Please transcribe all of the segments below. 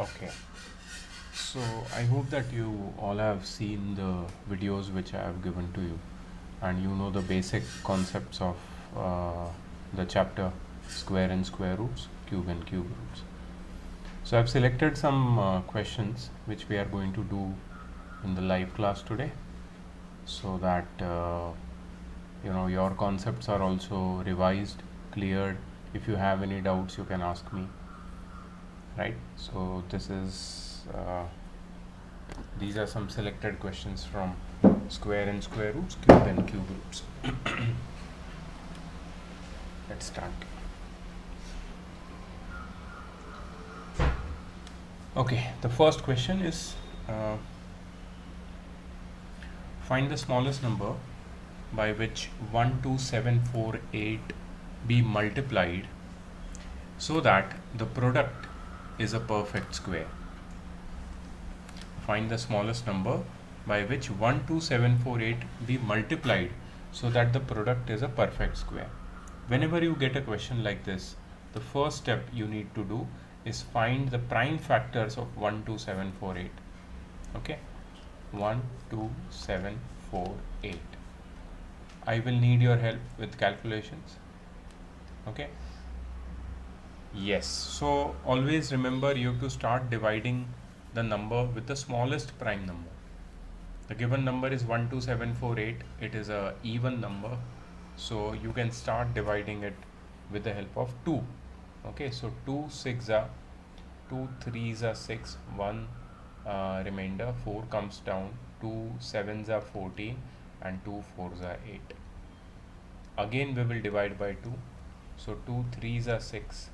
Okay, so I hope that you all have seen the videos which I have given to you, and you know the basic concepts of the chapter square and square roots, cube and cube roots. So I've selected some questions which we are going to do in the live class today, so that your concepts are also revised, cleared. If you have any doubts, you can ask me. Right. So this is these are some selected questions from square and square roots, cube and cube roots. Let's start. Okay, the first question is find the smallest number by which 12748 be multiplied so that the product is a perfect square. Find the smallest number by which 12748 be multiplied so that the product is a perfect square. Whenever you get a question like this, the first step you need to do is find the prime factors of 12748. Okay, 12748. I will need your help with calculations. Okay, yes, so always remember you have to start dividing the number with the smallest prime number. The given number is 12748. It is a even number, so you can start dividing it with the help of 2. Okay, so 2 6 are 2 3s are 6, 1 remainder, 4 comes down, 2 7s are 14, and 2 4s are 8. Again we will divide by 2, so 2 3s are 6,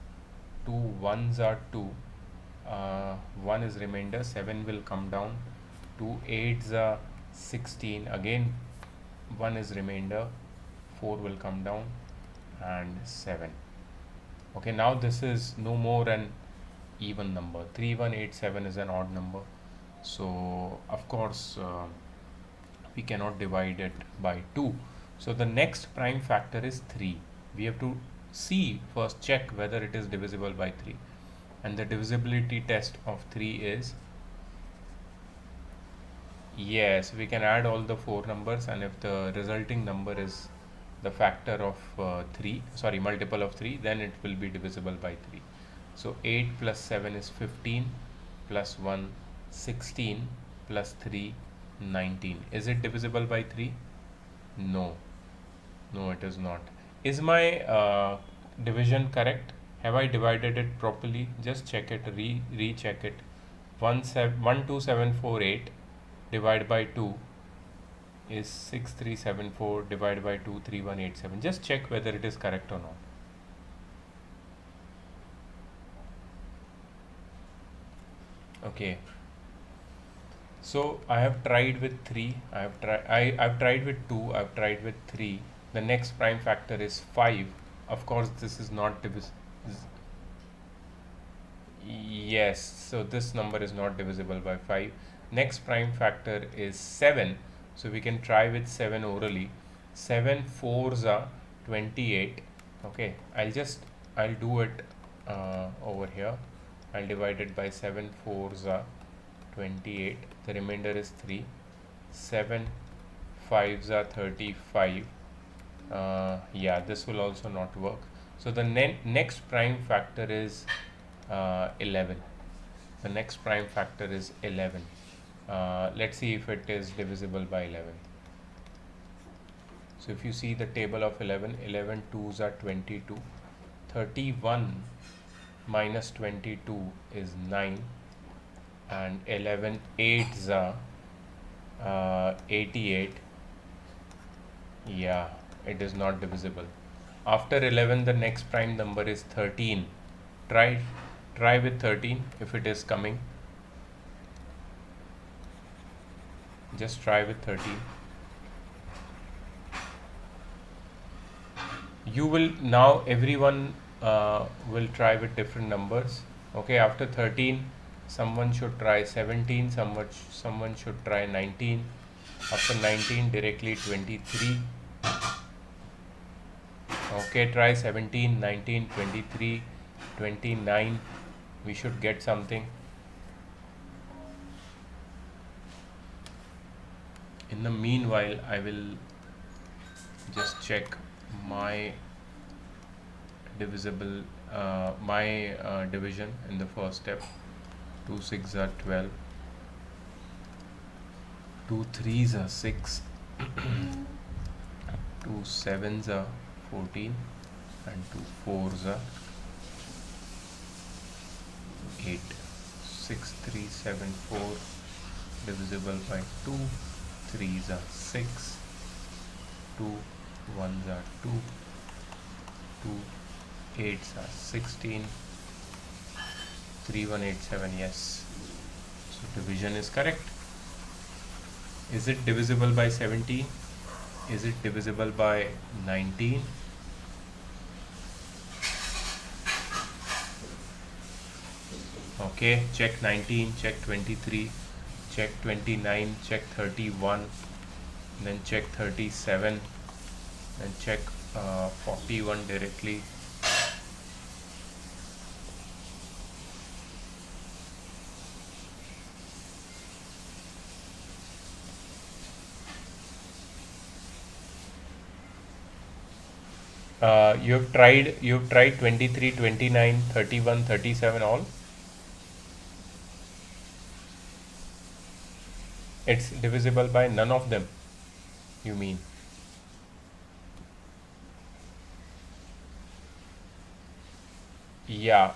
2 1s are 2, 1 is remainder, 7 will come down, 2 8s are 16, again 1 is remainder, 4 will come down, and 7. Okay, now this is no more an even number. 3187 is an odd number, so of course we cannot divide it by 2. So the next prime factor is 3. We have to see first, check whether it is divisible by 3, and the divisibility test of 3 is yes, we can add all the 4 numbers, and if the resulting number is the factor of 3, sorry, multiple of 3, then it will be divisible by 3. So 8 plus 7 is 15, plus 1 16, plus 3 19. Is it divisible by 3? No, no, it is not. Is my division correct? Have I divided it properly? Just check it, recheck it. 12748 divided by 2 is 6374, divided by 2 3187. Just check whether it is correct or not. Okay, so I have tried with 3, I've tried with 2, I've tried with 3. The next prime factor is 5. Of course this is not divisible. Yes, so this number is not divisible by 5. Next prime factor is 7. So we can try with 7 orally. 7 4s are 28. Okay, I'll do it over here. I'll divide it by 7 4s are 28. The remainder is 3. 7 5s are 35. Yeah, this will also not work. So the next prime factor is 11. The next prime factor is 11. Let's see if it is divisible by 11. So if you see the table of 11, 11 2s are 22. 31 minus 22 is 9. And 11 8s are 88. Yeah, it is not divisible. After 11, the next prime number is 13. Try with 13 if it is coming. Just try with 13. You will now, everyone will try with different numbers. Okay, after 13, someone should try 17, someone should try 19. After 19, directly 23. Okay, try 17, 19, 23, 29. We should get something. In the meanwhile, I will just check my divisible division in the first step. 2 6 are 12, 2 3s are 6, 2 7s are 14, and 2 4s are 8. 6 3 7 4 divisible by 2, 3s are 6, 2 1s are 2, 2 8s are 16, 3187. Yes, so division is correct. Is it divisible by 17? Is it divisible by 19? Okay, check 19, check 23, check 29, check 31, then check 37, then check 41 directly. You've tried 23, 29, 31, 37 all. It's divisible by none of them, you mean? Yeah.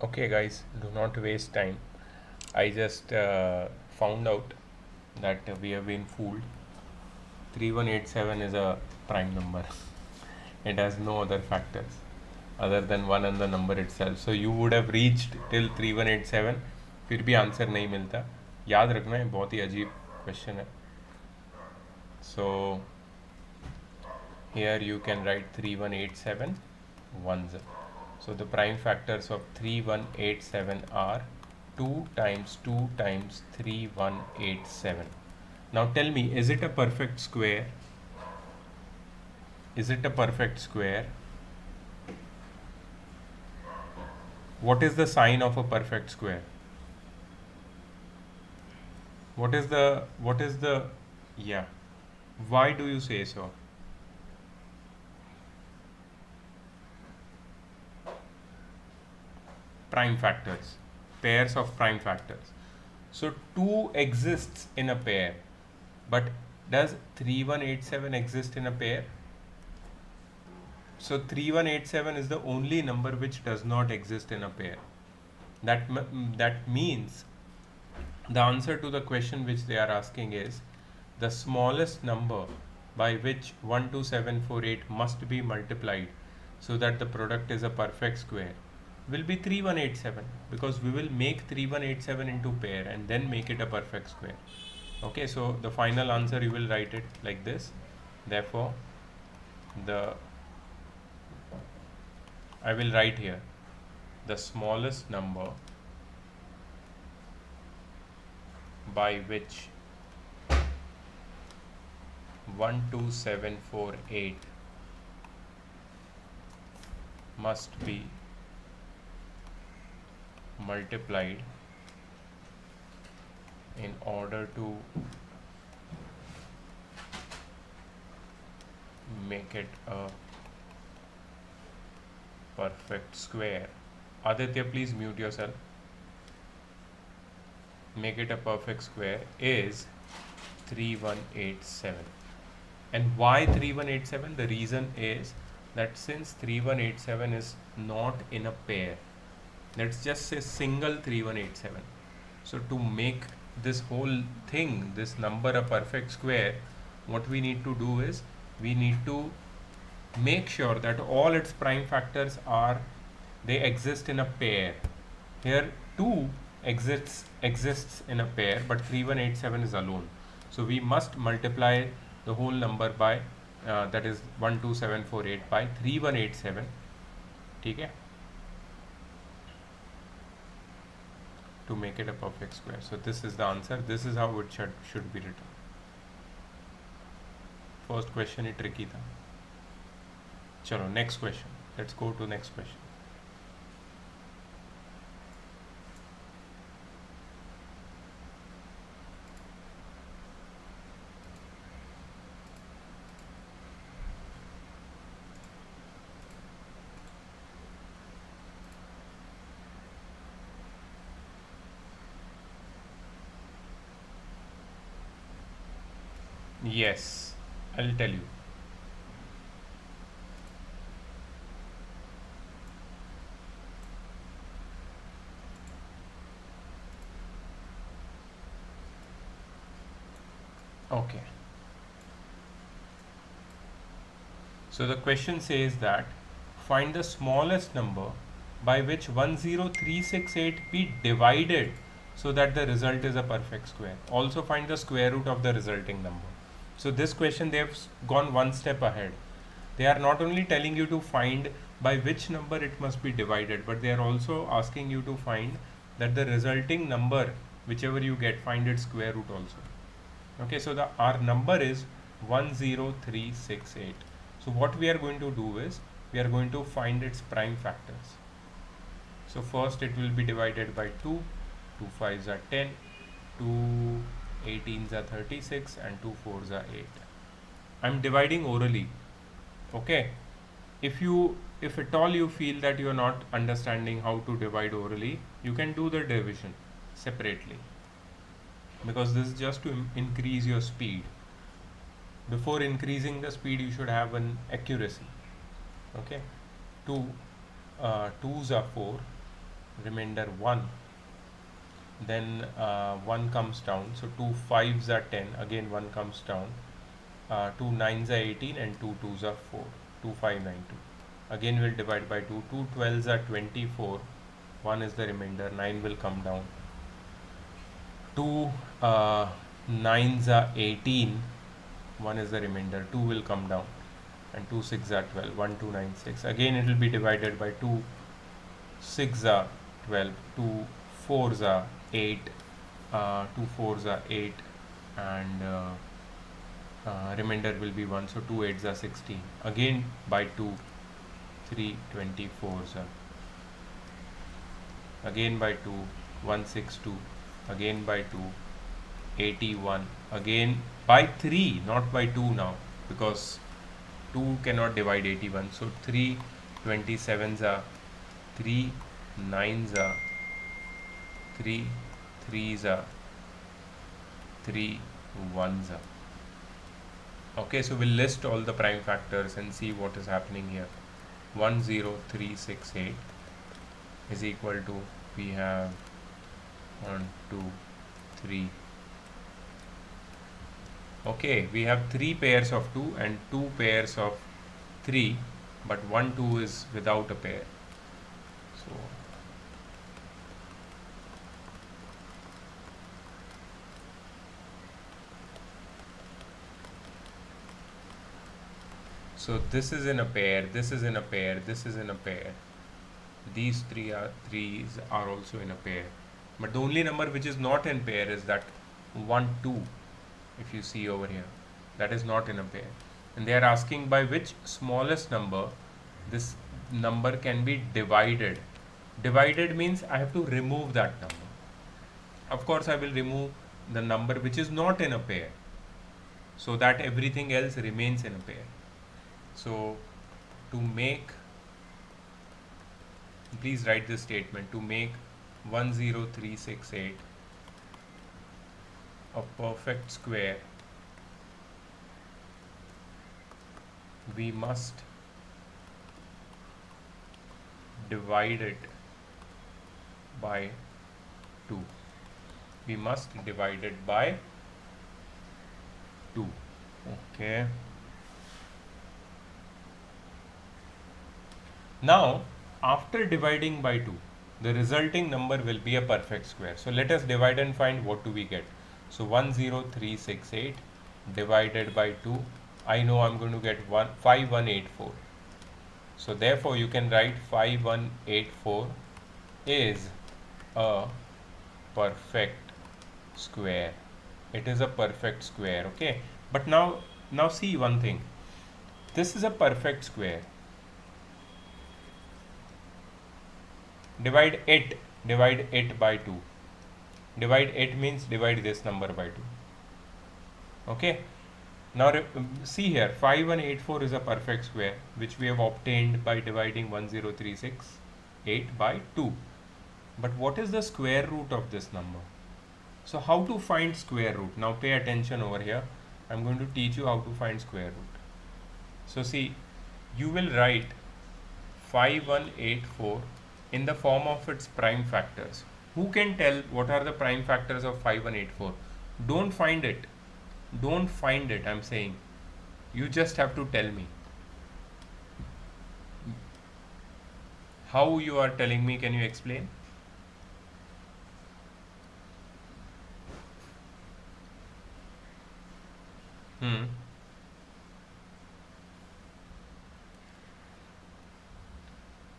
Okay, guys, do not waste time. I just found out that we have been fooled. 3187 is a prime number. It has no other factors other than 1 and the number itself. So you would have reached till 3187, फिर भी answer नहीं मिलता. याद रखना है, बहुत ही अजीब question है. So here you can write 3187 ones. So the prime factors of 3187 are 2 times 2 times 3187. Now tell me, is it a perfect square? Is it a perfect square? What is the sign of a perfect square? What is the, yeah. Why do you say so? Prime factors, pairs of prime factors. So 2 exists in a pair, but does 3187 exist in a pair? So 3187 is the only number which does not exist in a pair. That means the answer to the question which they are asking is the smallest number by which 12748 must be multiplied so that the product is a perfect square will be 3187, because we will make 3187 into pair and then make it a perfect square. Okay, so the final answer you will write it like this. Therefore, I will write here the smallest number by which 12748 must be multiplied in order to make it a perfect square. Aditya, please mute yourself. Make it a perfect square is 3187. And why 3187? The reason is that since 3187 is not in a pair, Let's just say single 3187. So to make this whole thing, this number a perfect square, what we need to do is we need to make sure that all its prime factors are, they exist in a pair. Here 2 exists in a pair, but 3187 is alone. So we must multiply the whole number by that is 12748 by 3187. Okay, to make it a perfect square. So this is the answer. This is how it should be written. First question is tricky था. चलो next question. Let's go to next question. Yes, I'll tell you. Okay. So the question says that find the smallest number by which 10368 be divided so that the result is a perfect square. Also find the square root of the resulting number. So this question they have gone one step ahead. They are not only telling you to find by which number it must be divided, but they are also asking you to find that the resulting number, whichever you get, find its square root also. Okay, so the our number is 10368. So what we are going to do is we are going to find its prime factors. So first it will be divided by 2, 2 5s are 10, 2 18s are 36 and 2 4s are 8. I'm dividing orally. Okay, if at all you feel that you are not understanding how to divide orally, you can do the division separately, because this is just to increase your speed. Before increasing the speed you should have an accuracy. Okay, 2 2s are 4, remainder 1, then 1 comes down, so 2 5s are 10, again 1 comes down, 2 9s are 18 and 2 2s are 4, 2 5 9 2. Again we'll divide by 2, 2 12s are 24, 1 is the remainder, 9 will come down, 2 9s are 18, 1 is the remainder, 2 will come down, and 2 6 are 12, 1 2 9 6. Again it will be divided by 2 6 are 12, 2 4s are 8, 2 4s are 8, and remainder will be 1, so 2 8s are 16. Again by 2, 3 24s are, again by 2, 162, again by 2, 81, again by 3, not by 2 now, because 2 cannot divide 81, so 3 27s are, 3 9s are, 3 3s are, 3 1s are. Okay, so we'll list all the prime factors and see what is happening here. 10368 is equal to, we have 1 2 3. Okay, we have 3 pairs of 2 and 2 pairs of 3, but 1 2 is without a pair. So this is in a pair, this is in a pair, this is in a pair. These threes are also in a pair. But the only number which is not in pair is that 1 2, if you see over here, that is not in a pair. And they are asking by which smallest number this number can be divided. Divided means I have to remove that number. Of course I will remove the number which is not in a pair, so that everything else remains in a pair. So to make, please write this statement, to make 10368 a perfect square, we must divide it by 2. We must divide it by 2. Okay. Now, after dividing by 2, the resulting number will be a perfect square. So let us divide and find what do we get. So 10368 divided by 2. I know I'm going to get 5184. So therefore you can write 5184 is a perfect square. It is a perfect square, okay? But now see one thing. This is a perfect square. Divide it by 2. Divide it means divide this number by 2. Okay? Now see here, 5184 is a perfect square which we have obtained by dividing 10368 by 2. But what is the square root of this number? So how to find square root? Now pay attention over here. I'm going to teach you how to find square root. So see, you will write 5184 in the form of its prime factors. Who can tell what are the prime factors of 5184? Don't find it. Don't find it, I'm saying. You just have to tell me. How you are telling me, can you explain?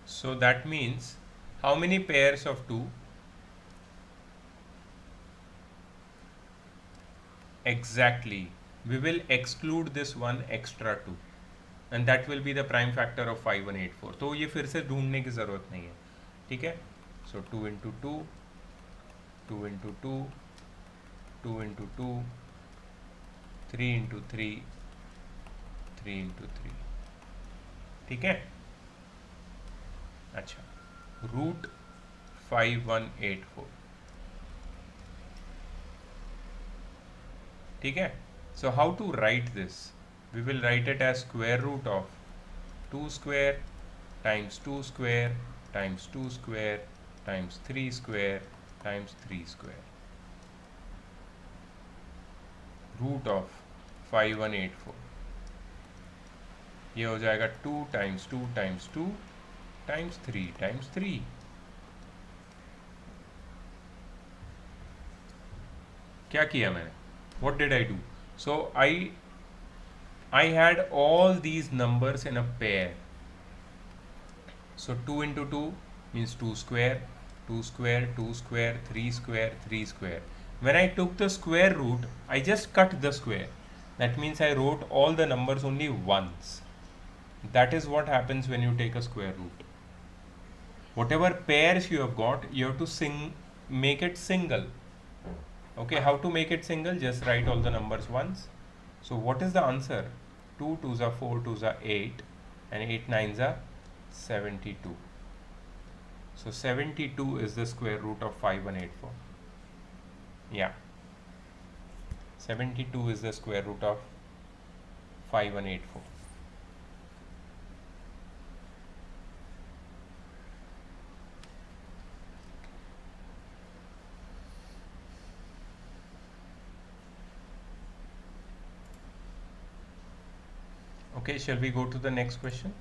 So that means how many pairs of 2? Exactly. We will exclude this one extra 2 and that will be the prime factor of 5184. तो ये फिर से ढूंढने की ज़रूरत नहीं है, ठीक है? So 2 into 2, 2 into 2, 2 into 2, 3 into 3, 3 into 3, ठीक है? अच्छा, रूट 5184, ठीक है? So how to write this? We will write it as square root of 2 square times 2 square times 2 square times 3 square times 3 square. Root of 5184. ये हो जाएगा 2 times 2 times 2 times 3 times 3. क्या किया मैंने? What did I do? So I had all these numbers in a pair. So 2 into 2 means 2 square, 2 square, 2 square, 3 square, 3 square. When I took the square root, I just cut the square. That means I wrote all the numbers only once. That is what happens when you take a square root. Whatever pairs you have got, you have to make it single. Okay, how to make it single? Just write all the numbers once. So what is the answer? 2 2s are 4, 2s are 8, and 8 9s are 72. So 72 is the square root of 5184. Yeah. 72 is the square root of 5184. Okay, shall we go to the next question?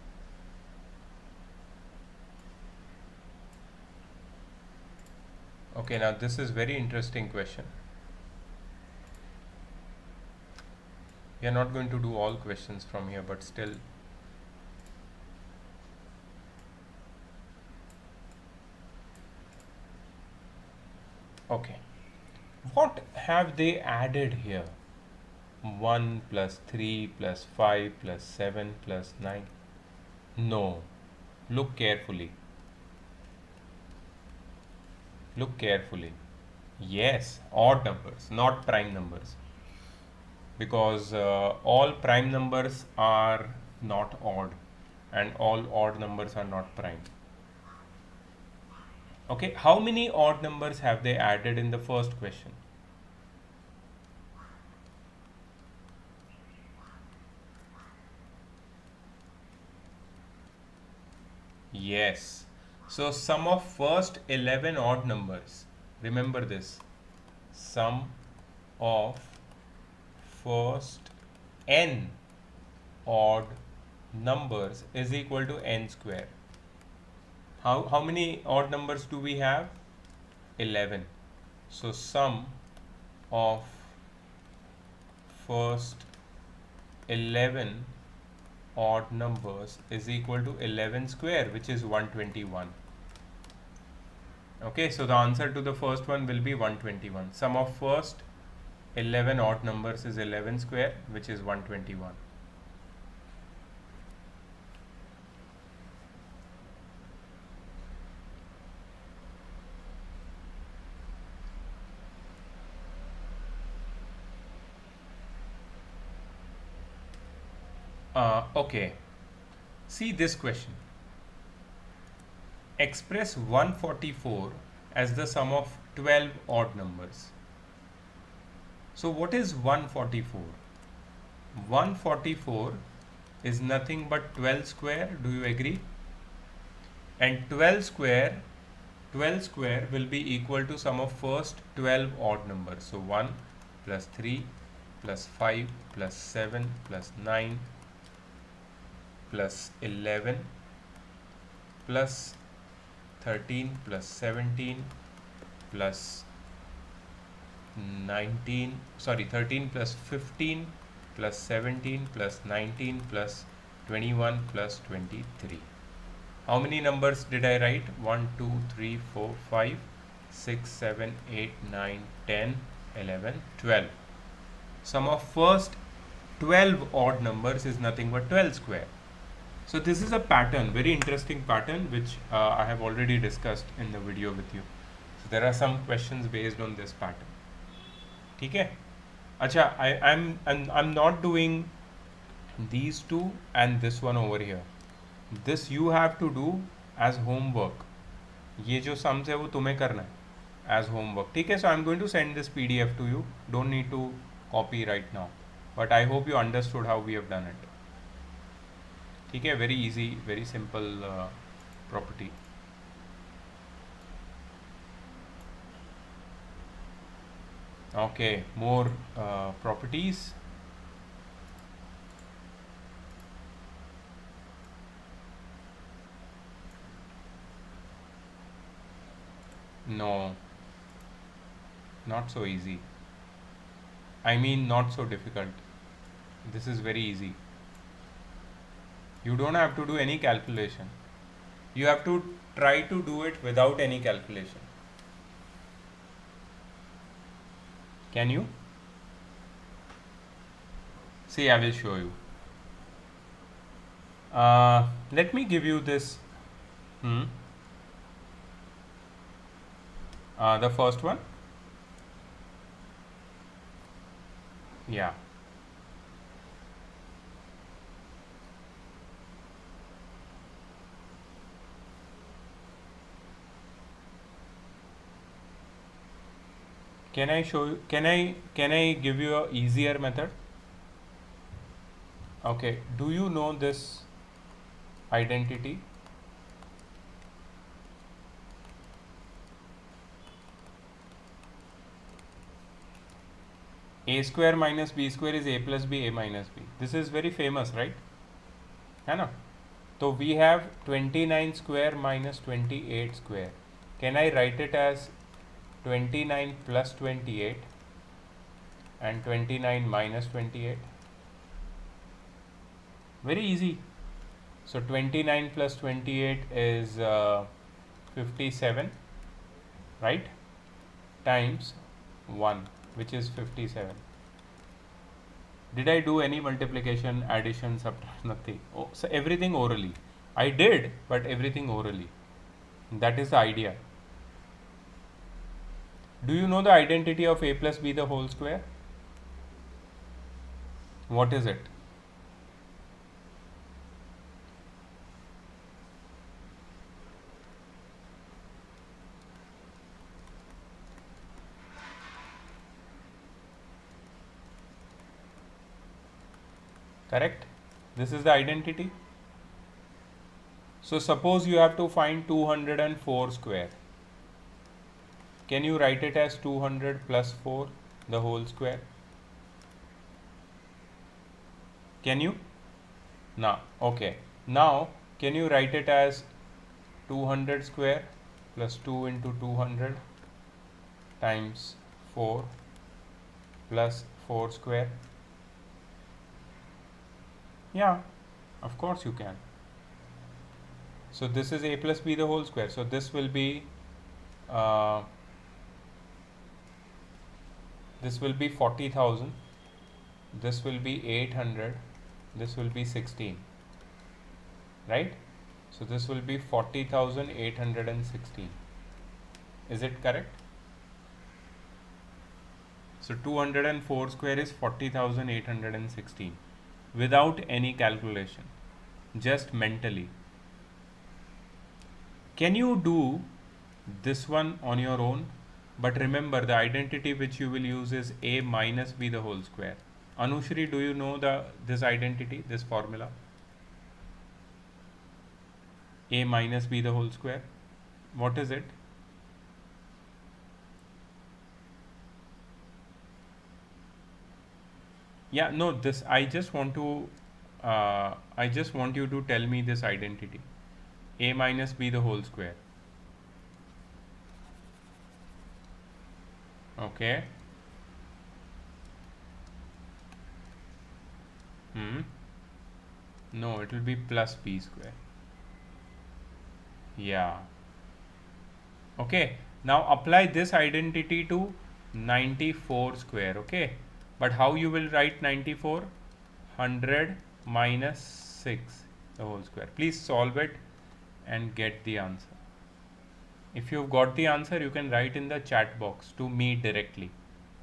Okay, now this is very interesting question. We are not going to do all questions from here, but still. Okay. What have they added here? 1 plus 3 plus 5 plus 7 plus 9. No. Look carefully. Look carefully. Yes, odd numbers, not prime numbers. Because all prime numbers are not odd and all odd numbers are not prime. Okay, how many odd numbers have they added in the first question? Yes. So sum of first 11 odd numbers. Remember this. Sum of first n odd numbers is equal to n square. How many odd numbers do we have? 11. So sum of first 11 odd numbers is equal to 11 square, which is 121. Okay, so the answer to the first one will be 121. Sum of first 11 odd numbers is 11 square, which is 121. Okay, see this question. Express 144 as the sum of 12 odd numbers. So what is 144? 144 is nothing but 12 square. Do you agree? And 12 square will be equal to sum of first 12 odd numbers. So 1 plus 3 plus 5 plus 7 plus 9 plus 11 plus 13 plus 17 plus 13 plus 15 plus 17 plus 19 plus 21 plus 23. How many numbers did I write? 1, 2, 3, 4, 5, 6, 7, 8, 9, 10, 11, 12. Sum of first 12 odd numbers is nothing but 12 square. So this is a pattern, very interesting pattern, which I have already discussed in the video with you. So there are some questions based on this pattern. ठीक है? अच्छा, I'm not doing these two and this one over here. This you have to do as homework. ये जो sums है वो तुम्हें करना है as homework. ठीक है? So I'm going to send this PDF to you. Don't need to copy right now. But I hope you understood how we have done it. ठीक है, very easy, very simple property. Okay, more properties. No, not so easy. I mean, not so difficult. This is very easy. You don't have to do any calculation. You have to try to do it without any calculation. Can you? See, I will show you. Let me give you this. The first one. Yeah. Can I show you? Can I give you a easier method? Okay. Do you know this identity? A square minus B square is A plus B, A minus B. This is very famous, right? है ना? So we have 29 square minus 28 square. Can I write it as 29 plus 28 and 29 minus 28? Very easy. So 29 plus 28 is 57, right? Times 1, which is 57. Did I do any multiplication, addition, subtraction? Nothing. Oh, so everything orally. I did, but everything orally. That is the idea. Do you know the identity of A plus B the whole square? What is it? Correct? This is the identity. So suppose you have to find 204 square. Can you write it as 200 plus 4 the whole square? Can you? Now, okay. Now, can you write it as 200 square plus 2 into 200 times 4 plus 4 square? Yeah, of course you can. So this is a plus b the whole square. So this will be uh, 40,000. This will be 800. This will be 16. Right? So this will be 40,816. Is it correct? So 204 square is 40,816 without any calculation, just mentally. Can you do this one on your own? But remember, the identity which you will use is a minus b the whole square. Anushri, do you know this identity, this formula? A minus b the whole square. What is it? Yeah, no, this I just want you to tell me this identity. A minus b the whole square. Okay. No, it will be plus b square. Yeah. Okay. Now apply this identity to 94 square. Okay. But how you will write 94? 100 minus 6 the whole square. Please solve it and get the answer. If you've got the answer, you can write in the chat box to me directly,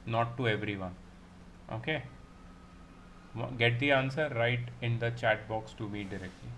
not to everyone. Okay. Get the answer, write in the chat box to me directly.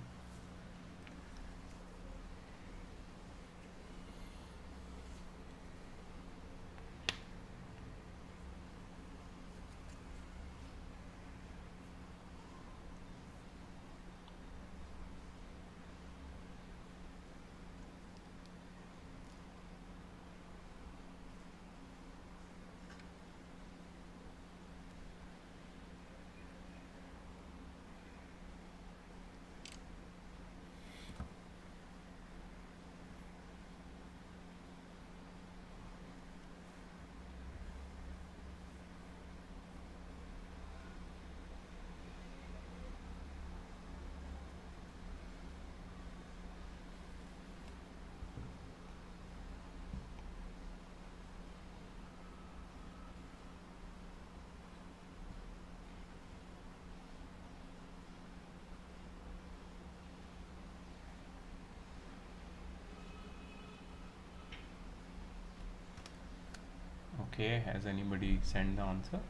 Okay, has anybody sent the answer?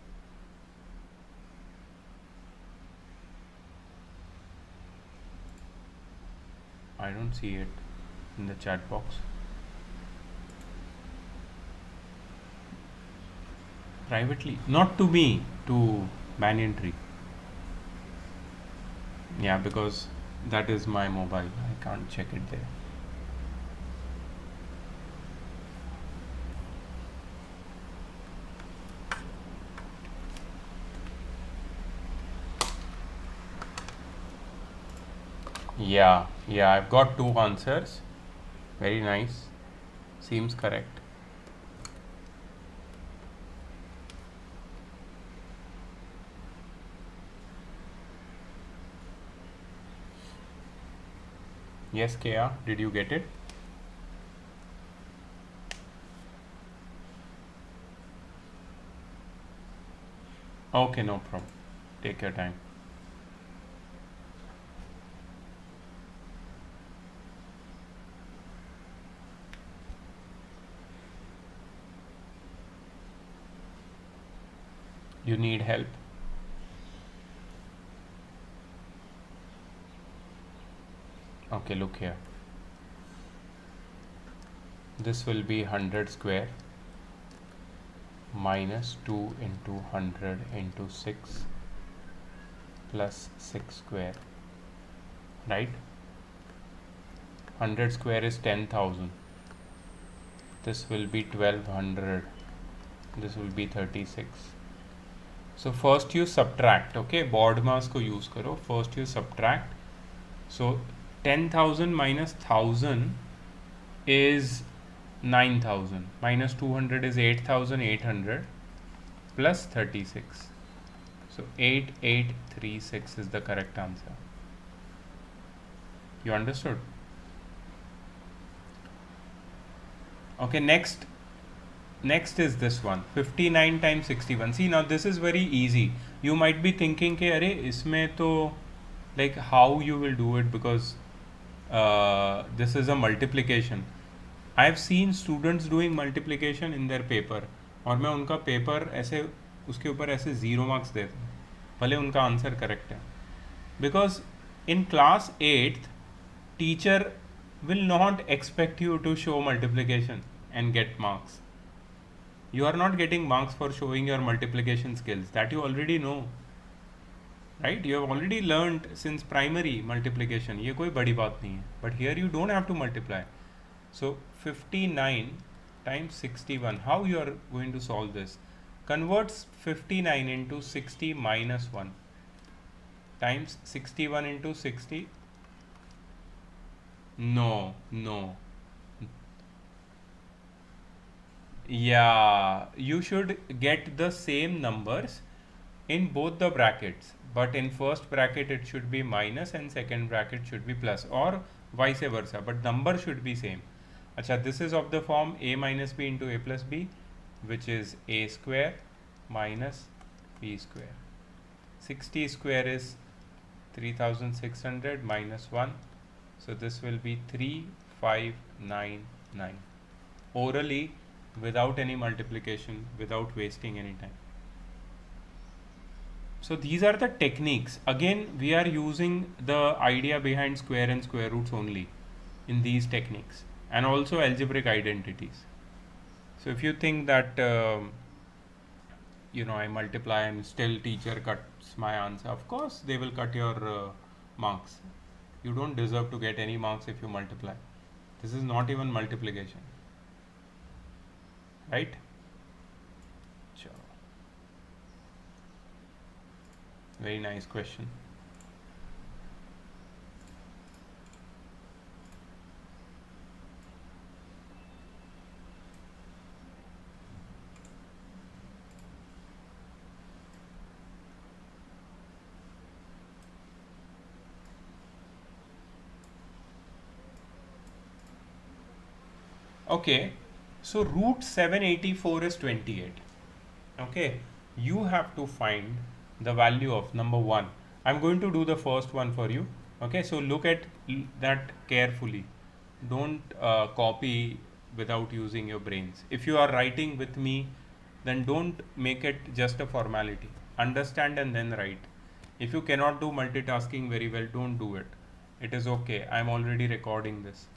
I don't see it in the chat box. Privately, not to me, to Banyan Tree. Yeah, because that is my mobile. I can't check it there. Yeah, I've got two answers. Very nice. Seems correct. Yes, Kea, did you get it? Okay, no problem. Take your time. You need help? Okay, look here. This will be 100 square minus 2 into 100 into 6 plus 6 square, right? 100 square is 10,000. This will be 1200. This will be 36. So first you subtract, okay? BODMAS को use करो. First you subtract. So 10,000 minus 1,000 is 9,000. Minus 200 is 8,800 plus 36. So 8836 is the correct answer. You understood? Okay, next is this one, 59 times 61. See, now this is very easy. You might be thinking कि अरे इसमें तो like how you will do it, because this is a multiplication. I have seen students doing multiplication in their paper, और मैं उनका paper ऐसे उसके ऊपर ऐसे 0 मार्क्स देता हूँ भले उनका आंसर करेक्ट है, because in class 8th teacher will not expect you to show multiplication and get marks. You are not getting marks for showing your multiplication skills, that you already know, right? You have already learned since primary multiplication. ये कोई बड़ी बात नहीं है. But here you don't have to multiply. So 59 times 61. How you are going to solve this? Converts 59 into 60 minus 1 times 61 into 60. No. Yeah, you should get the same numbers in both the brackets, but in first bracket it should be minus and second bracket should be plus, or vice versa, but number should be same. Acha, this is of the form a minus b into a plus b, which is a square minus b square. 60 square is 3600 minus 1, so this will be 3599. Orally, without any multiplication, without wasting any time. So these are the techniques. Again, we are using the idea behind square and square roots only in these techniques, and also algebraic identities. So if you think that I multiply and still teacher cuts my answer, of course they will cut your marks. You don't deserve to get any marks if you multiply. This is not even multiplication, right? Sure. Very nice question. Okay, so root 784 is 28. Okay, you have to find the value of number 1. I'm going to do the first one for you. Okay, so look at that carefully. Don't copy without using your brains. If you are writing with me, then don't make it just a formality. Understand and then write. If you cannot do multitasking very well, don't do it. It is okay. I'm already recording this.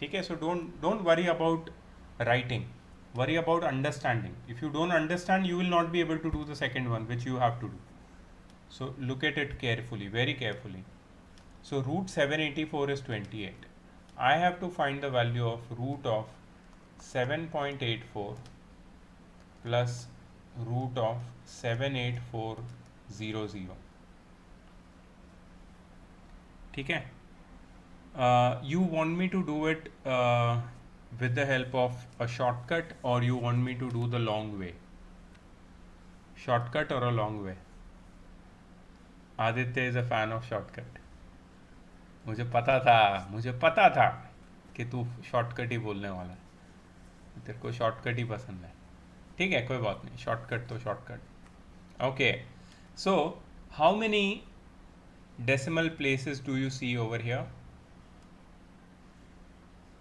Okay, so don't worry about writing. Worry about understanding. If you don't understand, you will not be able to do the second one, which you have to do. So look at it carefully, very carefully. So root 784 is 28. I have to find the value of root of 7.84 plus root of 78400. ठीक है? You want me to do it with the help of a shortcut, or you want me to do the long way? Shortcut or a long way? Aditya is a fan of shortcut. मुझे पता था कि तू shortcut ही बोलने वाला है. तेरे को शॉर्टकट ही पसंद है. ठीक है, कोई बात नहीं. शॉर्टकट तो shortcut. Okay, so how many decimal places do you see over here?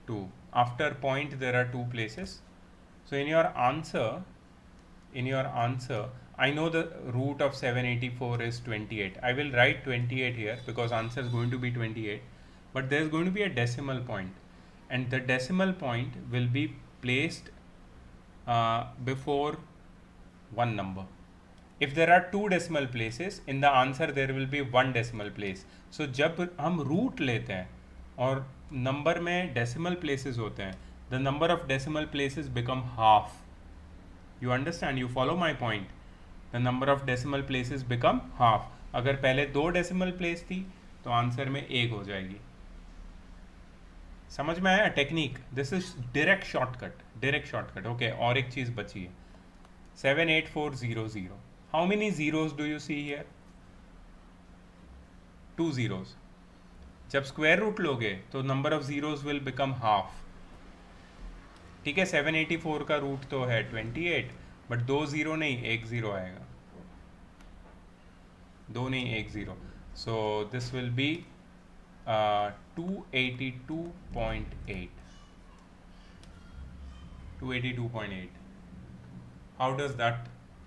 2. After point there are 2 places. So in your answer, I know the root of 784 is 28. I will write 28 here because answer is going to be 28. But there is going to be a decimal point, and the decimal point will be placed before one number. If there are 2 decimal places, in the answer there will be 1 decimal place. So जब हम root लेते हैं, और number में decimal places होते हैं, the number of decimal places become half. You understand, you follow my point. The number of decimal places become half. अगर पहले 2 डेसिमल प्लेस थी तो आंसर में 1 हो जाएगी. समझ में आया technique? This is direct shortcut, direct shortcut. Okay, और एक चीज़ बची है. 78400. How many zeros do you see here? 2 zeros. जब स्क्वायर रूट लोगे तो number of zeros will become half. ठीक है, 784 का रूट तो है 28, बट 2 जीरो नहीं, 1 जीरो आएगा. 2 नहीं, 1 zero. So this will B 282.8. 282.8. How does that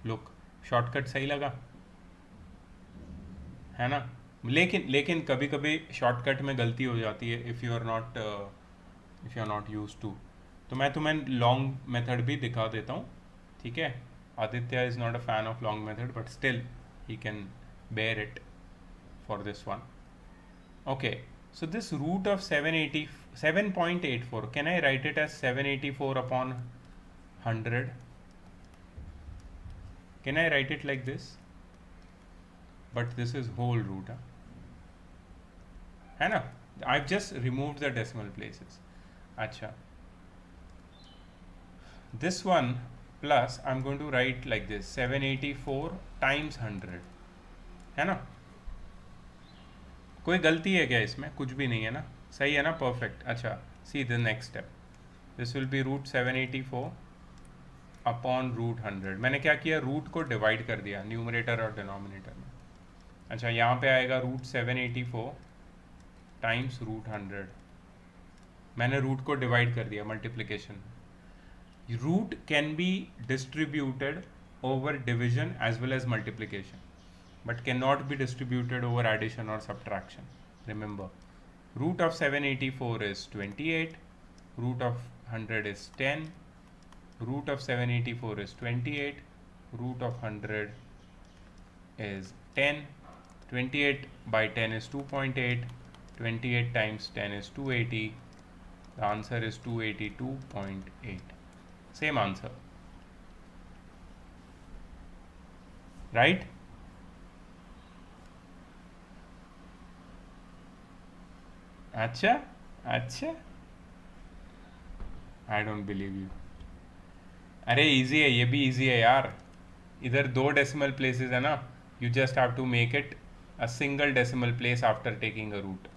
look? Shortcut सही लगा है ना? लेकिन लेकिन कभी कभी शॉर्टकट में गलती हो जाती है, if you are not use to. तो मैं तुम्हें लॉन्ग मेथड भी दिखा देता हूँ. ठीक है, Aditya is not a fan of long method, but still he can bear it for this one. Okay, so this root of 7.84, can I write it as 784 upon 100? Can I write it like this? But this is whole root, है ना? I've just removed the decimal places. अच्छा, this one plus I'm going to write like this, 784 times 100, है ना? कोई गलती है क्या इसमें? कुछ भी नहीं है ना? सही है ना? परफेक्ट. अच्छा, see the next step. This will be root 784 upon root 100. मैंने क्या किया? रूट को डिवाइड कर दिया न्यूमरेटर और डिनोमिनेटर में. अच्छा, यहाँ पे आएगा रूट 784 टाइम्स रूट 100. मैंने रूट को डिवाइड कर दिया multiplication. Root can be distributed over division as well as multiplication, but cannot be distributed over addition or subtraction. Remember, root of 784 is 28, root of 100 is 10, root of 784 is 28, root of 100 is 10. 28 by 10 is 2.8, 28 times 10 is 280. The answer is 282.8. Same answer, right? अच्छा, अच्छा, I don't believe you. अरे easy है, ये भी easy है यार. इधर 2 decimal places है ना, you just have to make it a single decimal place after taking a root.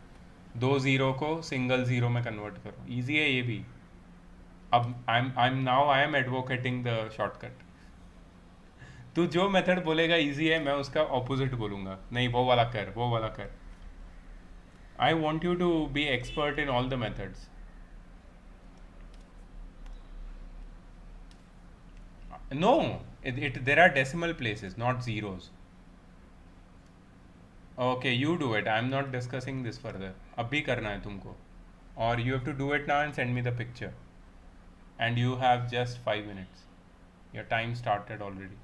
2 zero को सिंगल ज़ीरो में कन्वर्ट करो. इजी है ये भी. अब I am advocating the shortcut. तू जो मेथड बोलेगा इजी है, मैं उसका ऑपोजिट बोलूँगा. नहीं, वो वाला कर, वो वाला कर. I want you to be expert in all the methods. No, there are decimal places, not zeros. Okay, you do it. I'm not discussing this further. अभी करना है तुमको. Or you have to do it now and send me the picture. And you have just 5 minutes. Your time started already.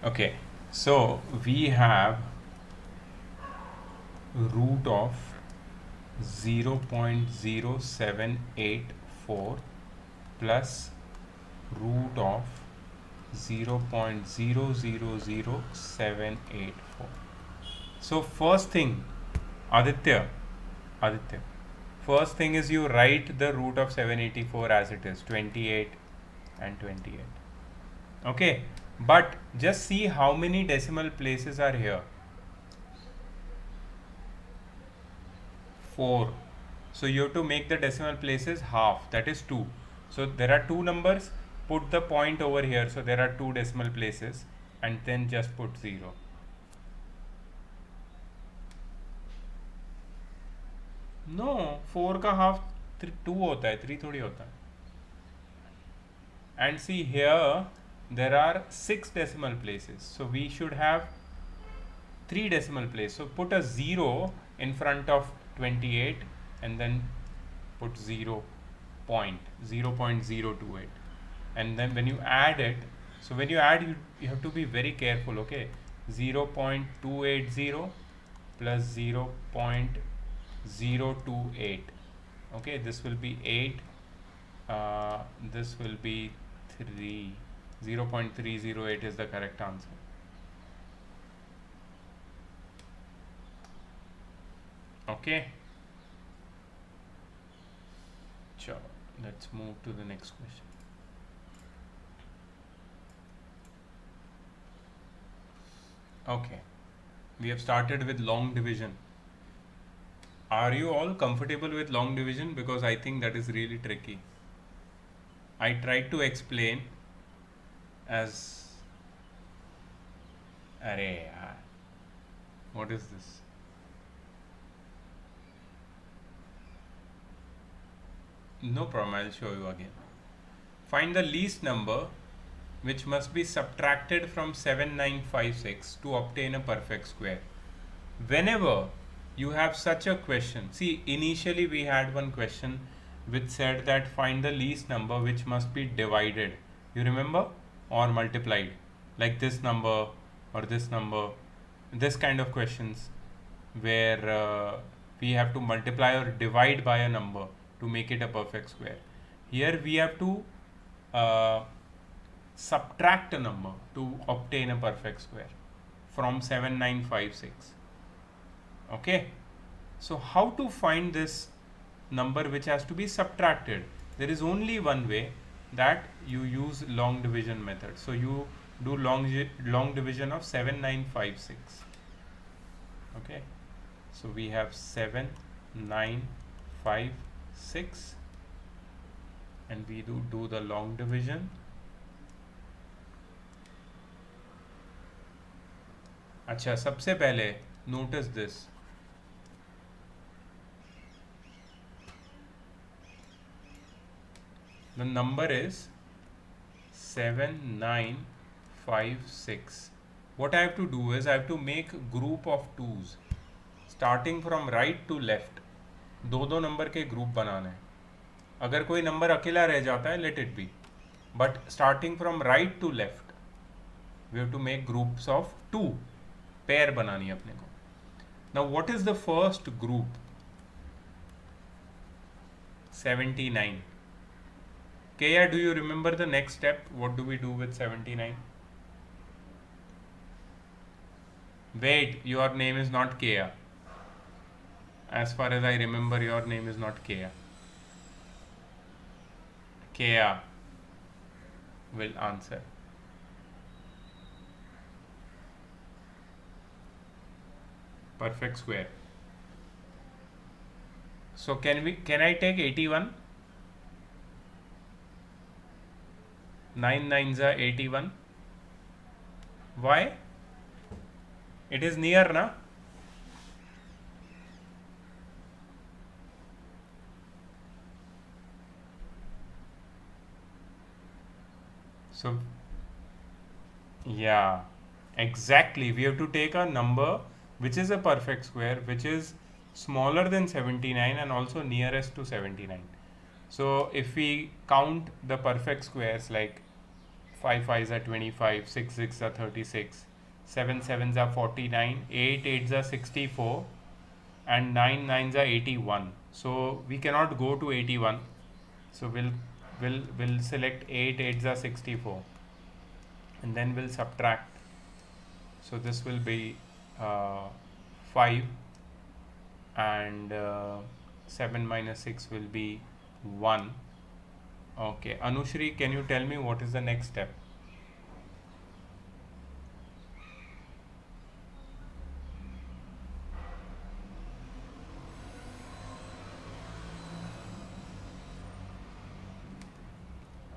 Okay, so we have root of 0.0784 plus root of 0.000784. So first thing, Aditya, Aditya, first thing is you write the root of 784 as it is, 28 and 28. Okay, but just see how many decimal places are here. 4. So you have to make the decimal places half, that is 2. So there are two numbers, put the point over here, so there are two decimal places, and then just put 0. No, 4 का half 2 होता है, 3 थोड़ी होता है. And see here, there are 6 decimal places, so we should have 3 decimal places. So put a 0 in front of 28 and then put 0.028, and then when you add it, so when you add, you have to be very careful. Okay, 0.280 plus 0.028. Okay, this will be 8, this will be 3. 0.308 is the correct answer. Okay, sure, let's move to the next question. Okay, we have started with long division. Are you all comfortable with long division? Because I think that is really tricky. I tried to explain as Arey yaar, what is this? No problem, I'll show you again. Find the least number which must be subtracted from 7956 to obtain a perfect square. Whenever you have such a question, see, initially we had one question which said that find the least number which must be divided, you remember, or multiplied, like this number or this number, this kind of questions where we have to multiply or divide by a number to make it a perfect square. Here we have to uh, subtract a number to obtain a perfect square from 7956. Okay, so how to find this number which has to be subtracted? There is only one way, that you use long division method. So you do long division of 7956. Okay, so we have 7956 and we do the long division. अच्छा, सबसे पहले notice this. The number is 7956. What I have to do is I have to make group of 2's starting from right to left. दो number के group बनाने हैं. अगर कोई number अकेला रह जाता है, let it be, but starting from right to left we have to make groups of 2. Pair बनानी है अपने को. Now what is the first group? 79. Kaya, do you remember the next step? What do we do with 79? Wait, your name is not Kaya. As far as I remember, your name is not Kaya. Kaya will answer. Perfect square. So can I take 81? 9 9s are 81. Why? It is near, na? So yeah, exactly, we have to take a number which is a perfect square, which is smaller than 79 and also nearest to 79. So if we count the perfect squares like 5 5s are 25, 6 6 are 36, 7 7s are 49, 8 8s are 64, and 9 9s are 81. So we cannot go to 81. So we'll select 8 8s are 64, and then we'll subtract. So this will be 5, and 7 minus 6 will be 1. Okay, Anushri, can you tell me what is the next step?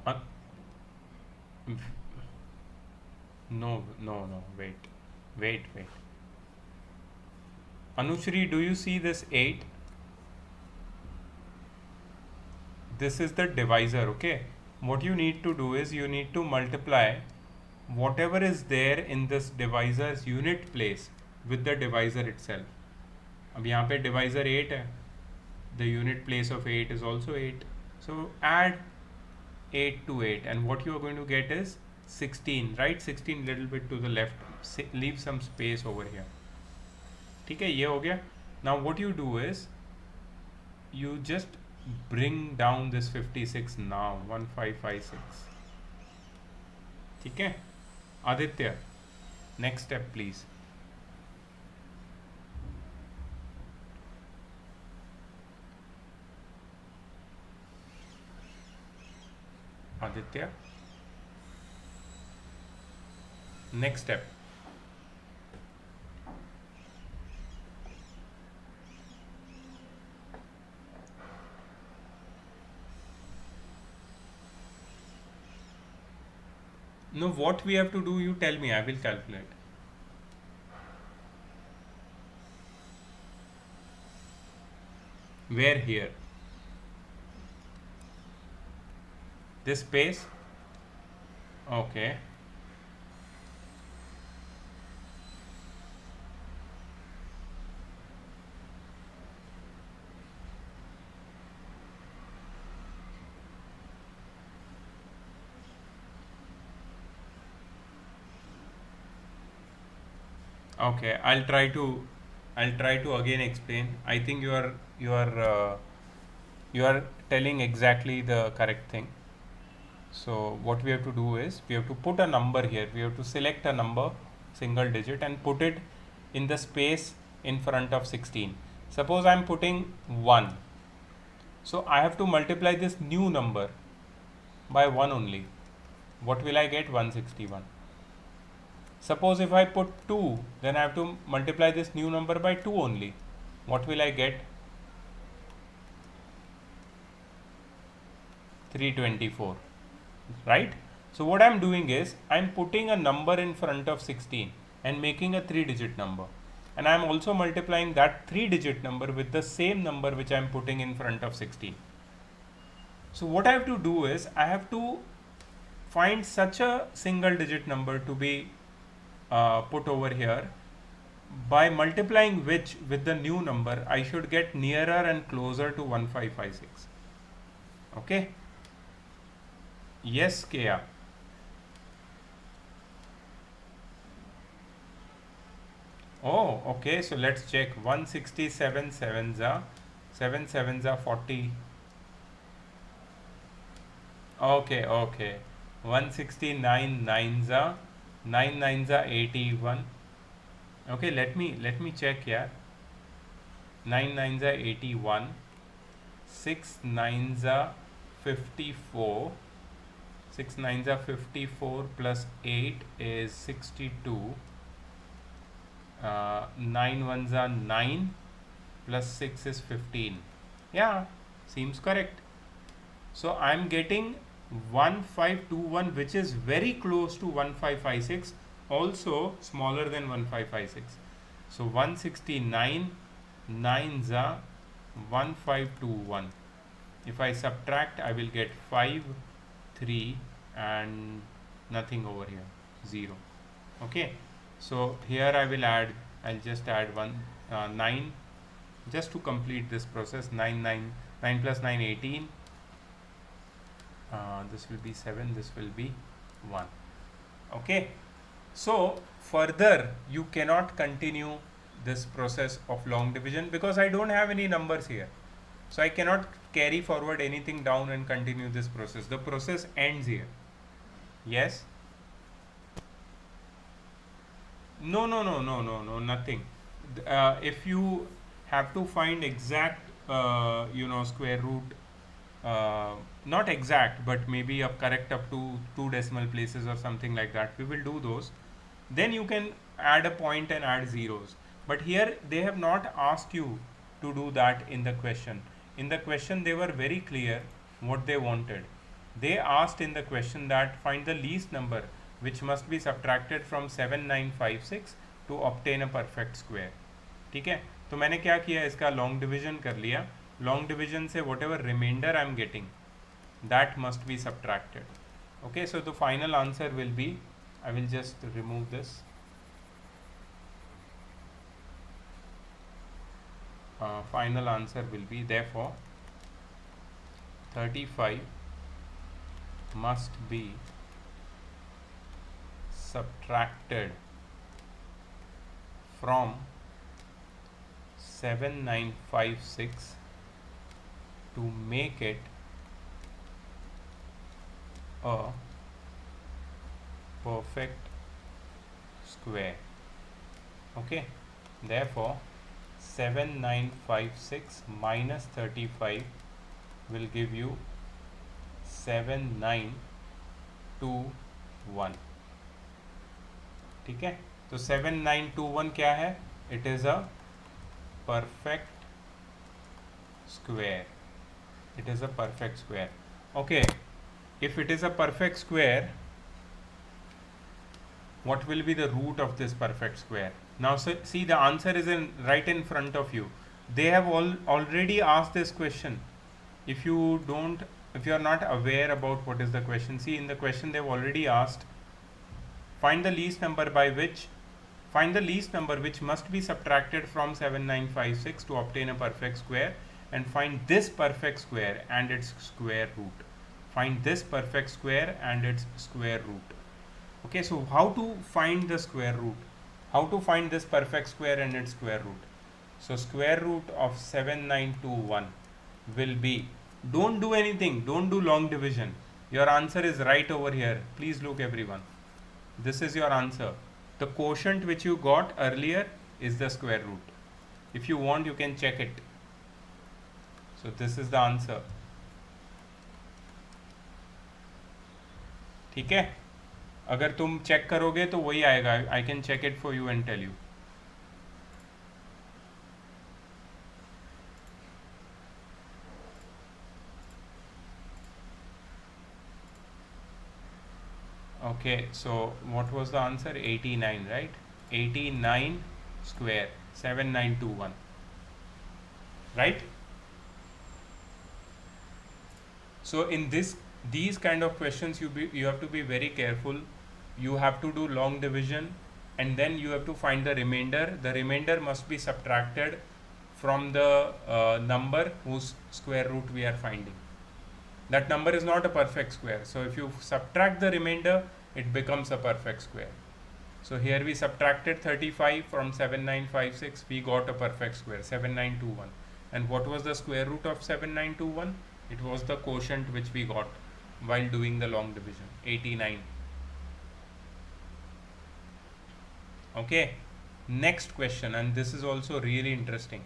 Uh, no, no, no, wait. Anushri, do you see this 8? This is the divisor, okay? What you need to do is you need to multiply whatever is there in this divisor's unit place with the divisor itself. अब यहाँ पे divisor 8 है, the unit place of 8 is also 8. So add 8 to 8, and what you are going to get is 16. Write 16 little bit to the left, leave some space over here. ठीक है, ये हो गया. Now what you do is you just bring down this 56 now, 1556. ठीक है. Aditya, next step please. Aditya, next step. No, what we have to do, you tell me, I will calculate. Where here? This space? Okay. Okay, I'll try to again explain. I think you are telling exactly the correct thing. So what we have to do is we have to put a number here. We have to select a number, single digit, and put it in the space in front of 16. Suppose I'm putting 1. So I have to multiply this new number by 1 only. What will I get? 161. Suppose if I put 2, then I have to multiply this new number by 2 only. What will I get? 324. Right? So what I'm doing is I'm putting a number in front of 16 and making a 3-digit number. And I'm also multiplying that 3-digit number with the same number which I'm putting in front of 16. So what I have to do is I have to find such a single digit number to be put over here, by multiplying which with the new number I should get nearer and closer to 1556. Okay. Yes, Kea. Oh, okay. So let's check. 167 sevens are 7 sevens are 40. Okay. 169 nines are 9 nines are 81. Okay, let me check here. 9 nines are 81. 6 nines are 54. 6 nines are 54 plus 8 is 62. 9 ones are 9 plus 6 is 15. Yeah, seems correct. So I'm getting 1521, which is very close to 1556, also smaller than 1556. So 169 nines are 1521. If I subtract, I will get 5, 3, and nothing over here, 0. Okay, so here I'll just add 9 just to complete this process. 9 plus 9 18. This will be 7, this will be 1. Okay, so further you cannot continue this process of long division because I don't have any numbers here. So I cannot carry forward anything down and continue this process. The process ends here. Yes? No, no, no, no, no, no, nothing. If you have to find exact, square root, not exact, but maybe up correct up to two decimal places or something like that, we will do those. Then you can add a point and add zeros. But here they have not asked you to do that in the question. In the question, they were very clear what they wanted. They asked in the question that find the least number which must be subtracted from 7956 to obtain a perfect square. ठीक है, तो मैंने क्या किया, इसका long division कर लिया. Long division से whatever remainder I am getting that must be subtracted. Okay, so the final answer will be, I will just remove this. Final answer will be, therefore 35 must be subtracted from 7956 to make it a perfect square. Okay, therefore 7956 minus 35 will give you 7921. ठीक है, तो 7921 क्या है? It is a perfect square. It is a perfect square. Okay, if it is a perfect square, what will be the root of this perfect square? Now see, the answer is right in front of you. They have already asked this question. If you are not aware about what is the question, see, in the question they've already asked, find the least number which must be subtracted from 7956 to obtain a perfect square, and find this perfect square and its square root. Find this perfect square and its square root. Okay, so how to find the square root? How to find this perfect square and its square root? So square root of 7921 will be, don't do anything, don't do long division. Your answer is right over here. Please look, everyone. This is your answer. The quotient which you got earlier is the square root. If you want, you can check it. So this is the answer. ठीक है, अगर तुम check करोगे तो वही आएगा. I can check it for you and tell you. Okay, so what was the answer? 89, right? 89 square, 7921, right? So in these kind of questions, you have to be very careful. You have to do long division, and then you have to find the remainder. The remainder must be subtracted from the number whose square root we are finding. That number is not a perfect square, so if you subtract the remainder, it becomes a perfect square. So here we subtracted 35 from 7956, we got a perfect square, 7921. And what was the square root of 7921? It was the quotient which we got while doing the long division, 89. Okay, next question, and this is also really interesting.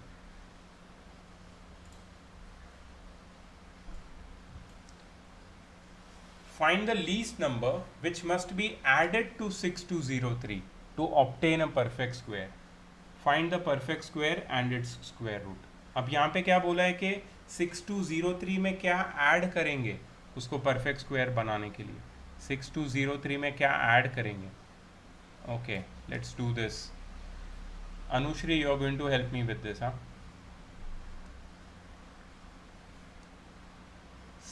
Find the least number which must be added to 6203 to obtain a perfect square. Find the perfect square and its square root. अब यहाँ पे क्या बोला है कि 6203 में क्या add करेंगे उसको परफेक्ट स्क्वायर बनाने के लिए. 6203 में क्या ऐड करेंगे? Okay, let's do this. Anushree, you are going to help me with this. हाँ,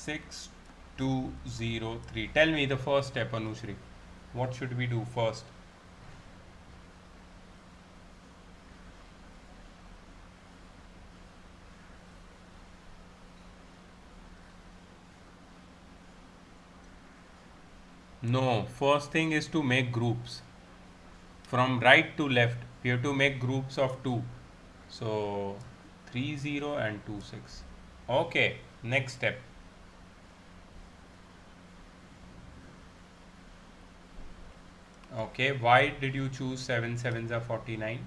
6203. Tell me the first step, Anushri. What should we do first? No, first thing is to make groups from right to left. We have to make groups of 2. So 30 and 26. Okay, next step. Okay, why did you choose 7 sevens are 49?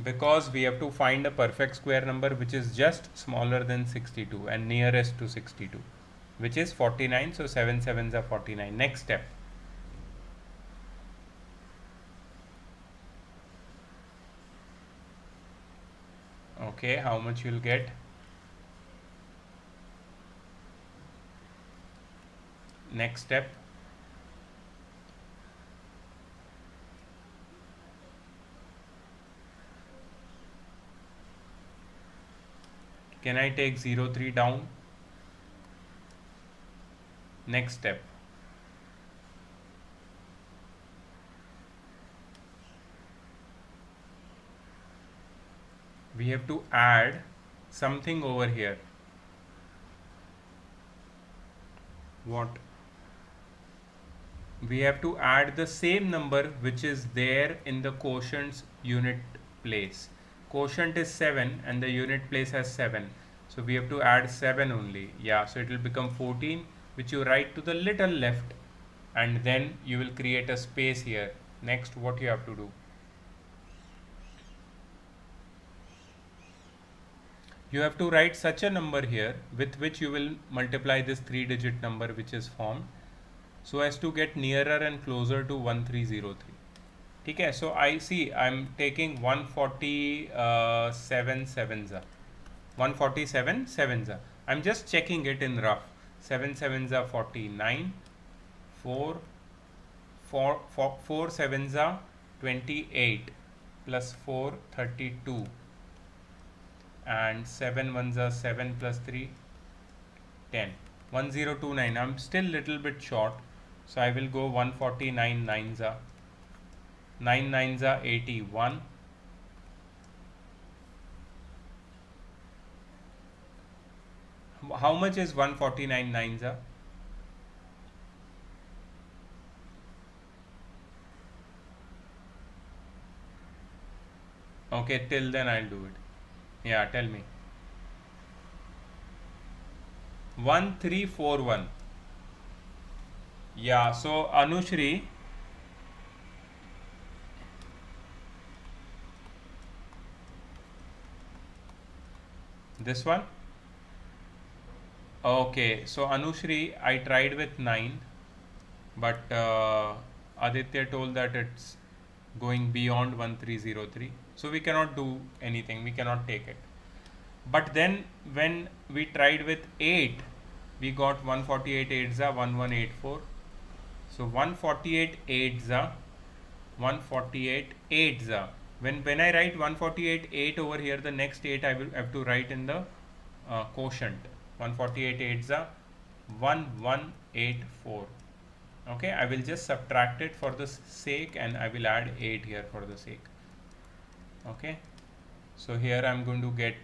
Because we have to find a perfect square number which is just smaller than 62 and nearest to 62, which is 49. So 7 sevens are 49. Next step. Okay, how much you'll get? Next step. Can I take 03 down? Next step. We have to add something over here. What? We have to add the same number which is there in the quotient's unit place. Quotient is 7 and the unit place has 7. So we have to add 7 only. Yeah, so it will become 14, which you write to the little left, and then you will create a space here. Next, what you have to do? You have to write such a number here with which you will multiply this 3-digit number which is formed, so as to get nearer and closer to 1303. Okay, so I see I'm taking 147 sevens. 147 sevens. I'm just checking it in rough. 7 sevens are 49. 4 sevens are 28 plus 4 32, and 7 ones are 7 plus 3 10. 1029. I'm still little bit short, so I will go 149 nines are 9 nines are 81. How much is 149 nines are? Okay, till then I'll do it. Yeah, tell me. 1341. Yeah, so Anushri, this one. Okay, so Anushri, I tried with 9, but Aditya told that it's going beyond 1303. So we cannot do anything, we cannot take it. But then when we tried with 8, we got 148 8s are 1184. So 148 8s are 148 8s are. When I write 148 8 over here, the next 8 I will have to write in the quotient. 148 8s are 1184. Okay, I will just subtract it for the sake, and I will add 8 here for the sake. Okay, so here I'm going to get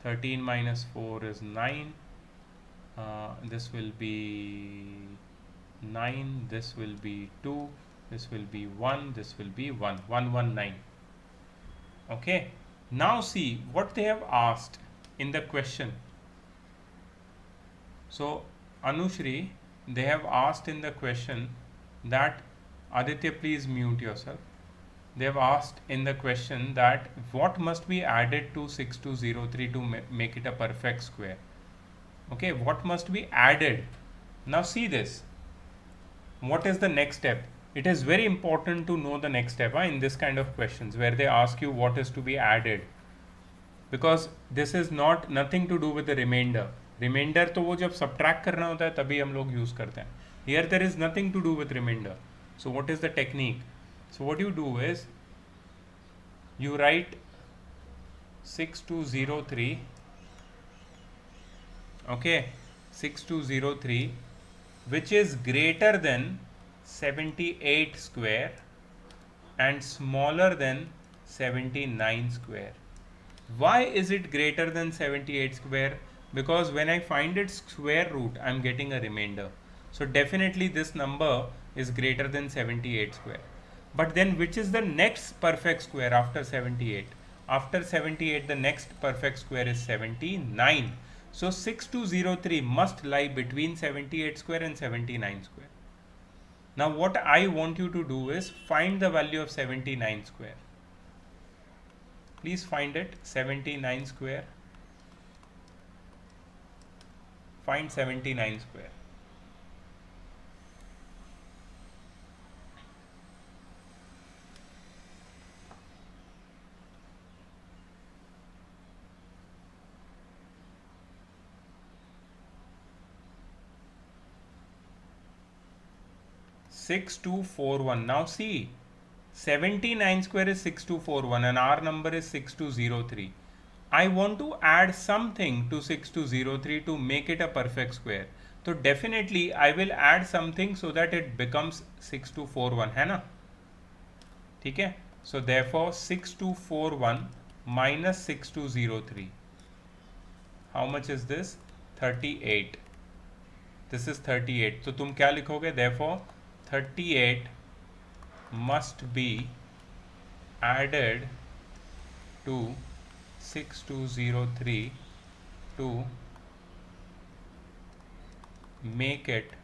13 minus 4 is 9. This will be 9, this will be 2, this will be 1, this will be 1, 119. Okay, now see what they have asked in the question. So Anushri, they have asked in the question that, Aditya, please mute yourself. They have asked in the question that what must be added to 6203 to make it a perfect square. Okay, what must be added? Now see this. What is the next step? It is very important to know the next step in this kind of questions where they ask you what is to be added, because this is not nothing to do with the remainder. Remainder तो वो जब subtract करना होता है तभी हम लोग use करते हैं. Here there is nothing to do with remainder. So what is the technique? So what you do is you write 6203. Okay, 6203, which is greater than 78 square and smaller than 79 square. Why is it greater than 78 square? because when I find its square root, I'm getting a remainder. So definitely this number is greater than 78 square. But then which is the next perfect square after 78? After 78, the next perfect square is 79. So 6203 must lie between 78 square and 79 square. Now what I want you to do is find the value of 79 square. Please find it. 79 square. Find 79 square. Six two four one. Now see, 79 square is 6241 and our number is 6203. I want to add something to 6203 to make it a perfect square. So definitely I will add something so that it becomes 6241, है ना? ठीक है? So therefore 6241 minus 6203. How much is this? 38. This is 38. तो तुम क्या लिखोगे? Therefore 38 must be added to 6203 to make it a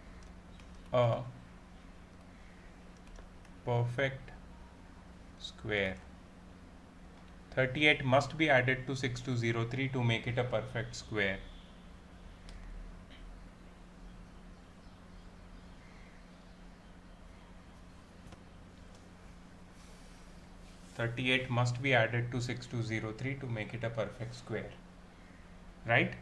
perfect square. 38 must be added to 6203 to make it a perfect square. Thirty-eight must be added to 6203 to make it a perfect square, right?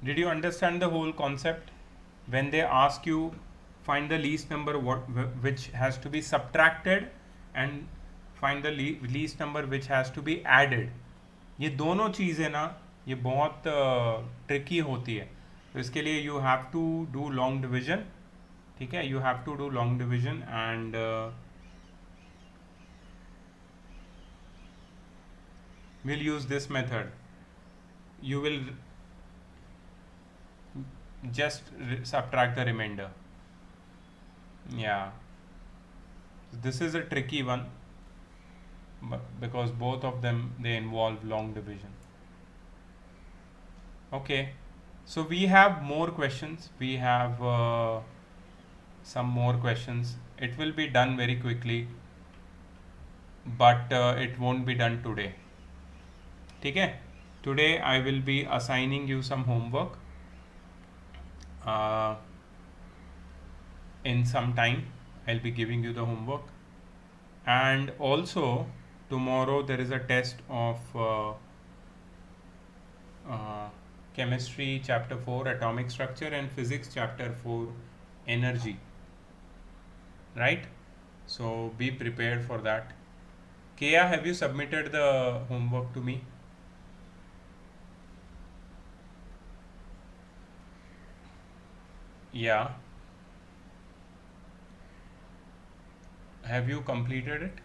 Did you understand the whole concept? When they ask you find the least number which has to be subtracted and find the least number which has to be added, ये दोनों चीज़ें ना ये बहुत tricky होती है. तो इसके लिए you have to do long division. ठीक है, you have to do long division and we'll use this method. You will just subtract the remainder. Yeah, this is a tricky one because both of them they involve long division. Okay, so we have more questions. We have some more questions. It will be done very quickly, but it won't be done today. ठीक है, today I will be assigning you some homework in some time. I'll be giving you the homework, and also tomorrow there is a test of chemistry chapter 4 atomic structure and physics chapter 4 energy, right? So be prepared for that. Kea, have you submitted the homework to me? Yeah. Have you completed it?